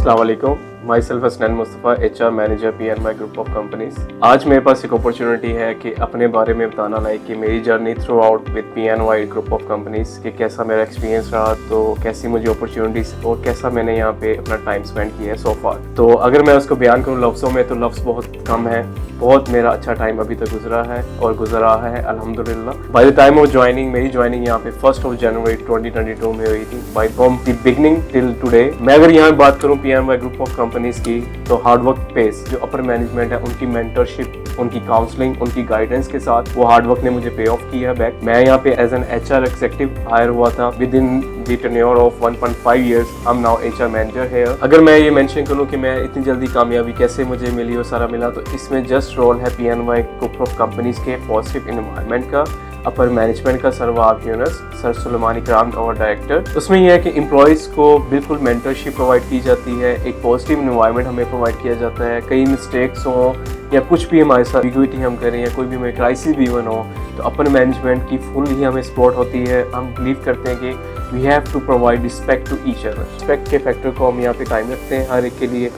अस्सलाम वालेकुम, my self Hasnain Mustafa, HR manager PNY group of companies. आज मेरे पास एक अपॉर्चुनिटी है कि अपने बारे में बताना लाइक कि मेरी journey through out with PNY group of companies कि कैसा मेरा एक्सपीरियंस रहा, तो कैसी मुझे अपॉर्चुनिटीज और कैसा मैंने यहाँ पे अपना टाइम स्पेंड किया है सो फार। तो अगर मैं उसको बयान करूँ लफ्ज़ों में तो लफ्ज़ बहुत कम है। बहुत मेरा अच्छा टाइम अभी तक गुजरा है और गुजरा है अल्हम्दुलिल्लाह। By the time of joining, मेरी ज्वाइनिंग यहाँ पे 1 जनवरी 2022 में हुई थी। By from the beginning till today मैं अगर यहाँ बात करूँ PNY ग्रुप ऑफ कंपनीज की, तो हार्ड वर्क पेस जो अपर मैनेजमेंट है, उनकी मेंटरशिप, उनकी काउंसलिंग, उनकी गाइडेंस के साथ वो हार्ड वर्क ने मुझे पे ऑफ किया बैक। मैं यहाँ पे as an HR executive hire हुआ था within the tenure of 1.5 years। I am now HR manager here. अगर मैं ये मेंशन करूँ कि मैं इतनी जल्दी कामयाबी कैसे मुझे मिली और सारा मिला, तो इसमें जस्ट रोल है PNY ग्रुप ऑफ कंपनीज के पॉजिटिव एनवायरनमेंट का, अपर मैनेजमेंट का, सरवाब यूनस, सर सुलेमान इकराम और डायरेक्टर। उसमें यह है कि एम्प्लॉयज़ को बिल्कुल मेंटरशिप प्रोवाइड की जाती है, एक पॉजिटिव एनवायरनमेंट हमें प्रोवाइड किया जाता है। कई मिस्टेक्स हों या कुछ भी हमारे साथ इक्विटी हम करें या कोई भी हमें क्राइसिस भी इवन हो, तो अपर मैनेजमेंट की फुल ही हमें सपोर्ट होती है। हम बिलीव करते हैं कि we have to provide respect to each other. Respect के फैक्टर को हम यहाँ पे कायम रखते हैं हर एक के लिए।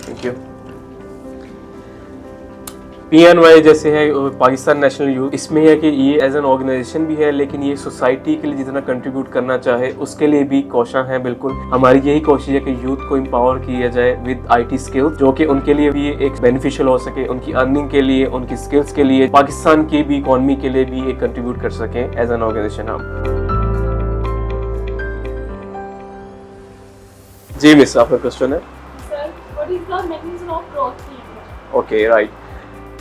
Thank you. PNY जैसे है पाकिस्तान नेशनल यूथ, इसमें है कि ये एज एन ऑर्गेनाइजेशन भी है, लेकिन ये सोसाइटी के लिए जितना कंट्रीब्यूट करना चाहे उसके लिए भी कोशिश है। बिल्कुल हमारी यही कोशिश है कि यूथ को एम्पावर किया जाए विद IT स्किल्स, जो कि उनके लिए भी एक बेनिफिशियल हो सके, उनकी अर्निंग के लिए, उनकी स्किल्स के लिए, पाकिस्तान की भी इकॉनमी के लिए भी एक कंट्रीब्यूट कर सकें एज एन ऑर्गेनाइजेशन हम। जी मिस, आपका क्वेश्चन है? Sir, what is the mechanism of growth? Okay right.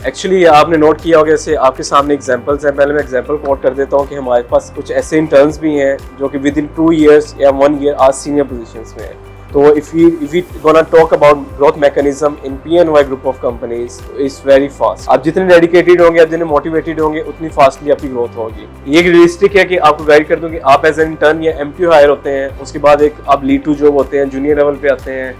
Actually आपने नोट किया होगा, जैसे आपके सामने एग्जांपल्स हैं। पहले मैं एग्जांपल कोट कर देता हूँ कि हमारे पास कुछ ऐसे इंटर्न्स भी हैं जो कि विद इन 2 years या 1 year आज सीनियर पोजीशंस में हैं। तो if we gonna talk about growth mechanism in PNY group of companies is very fast. आप जितने डेडिकेटेड होंगे, आप जितने मोटिवेटेड होंगे, उतनी फास्टली आपकी ग्रोथ होगी। ये रियलिस्टिक है कि आपको गाइड कर दूं कि आप एज एन इंटर्न या MTO हायर होते हैं, उसके बाद एक आप लीड टू जॉब होते हैं, जूनियर लेवल पे आते हैं,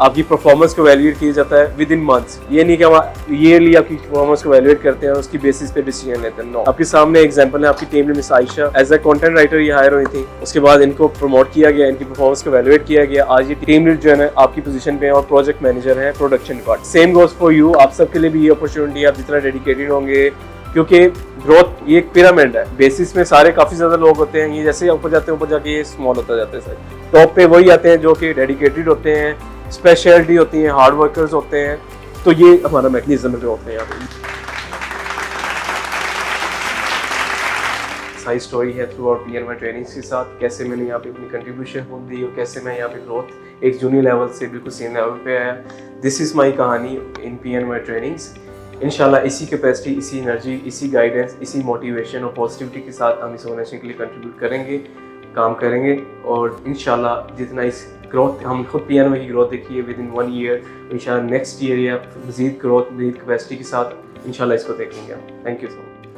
आपकी परफॉर्मेंस को वैल्यूएट किया जाता है विद इन मंथ्स। ये नहीं कि हम ईयरली आपकी परफॉर्मेंस को वैल्यूएट करते हैं और उसकी बेसिस पे डिसीजन लेते हैं। नो, आपके सामने एग्जांपल है, आपकी टीम में miss Ayesha as a content writer ये हायर हुई थी। उसके बाद इनको प्रमोट किया गया, इनकी परफॉर्मेंस को वैल्यूएट किया गया। आज ये टीम लीड जो है आपकी पोजीशन पे है और प्रोजेक्ट मैनेजर है production department. Same goes for you, आप सबके लिए भी ये अपॉर्चुनिटी है। आप जितना डेडिकेटेड होंगे, क्योंकि ग्रोथ ये एक पिरामिड है, बेसिस में सारे काफी ज्यादा लोग होते हैं। ये जैसे ऊपर जाते हैं, ऊपर जाके ये स्मॉल होता जाता है। सर टॉप पे वही आते हैं जो कि डेडिकेटेड होते हैं, स्पेशलिटी होती है, हार्ड वर्कर्स होते हैं। तो ये हमारा मैकेनिज्म जो होते हैं यहाँ पे। सारी स्टोरी है थ्रू आउट PNY ट्रेनिंग्स के साथ, कैसे मैंने यहाँ पे अपनी कंट्रीब्यूशन दी और कैसे मैं यहाँ पे ग्रोथ एक जूनियर लेवल से बिल्कुल सीनियर लेवल पे आया। दिस इज़ माई कहानी इन PNY ट्रेनिंग्स। इंशाल्लाह इसी कैपेसिटी, इसी एनर्जी, इसी गाइडेंस, इसी मोटिवेशन और पॉजिटिविटी के साथ हम इस ऑर्गेनाइजेशन के लिए कंट्रीब्यूट करेंगे, काम करेंगे। और इंशाल्लाह जितना इस ग्रोथ हम खुद PNY की ग्रोथ देखी है विद इन 1 year, इंशाल्लाह नेक्स्ट ईयर या मज़ीद ग्रोथ, मज़ीद कैपेसिटी के साथ इंशाल्लाह इसको देखेंगे। Thank you so much.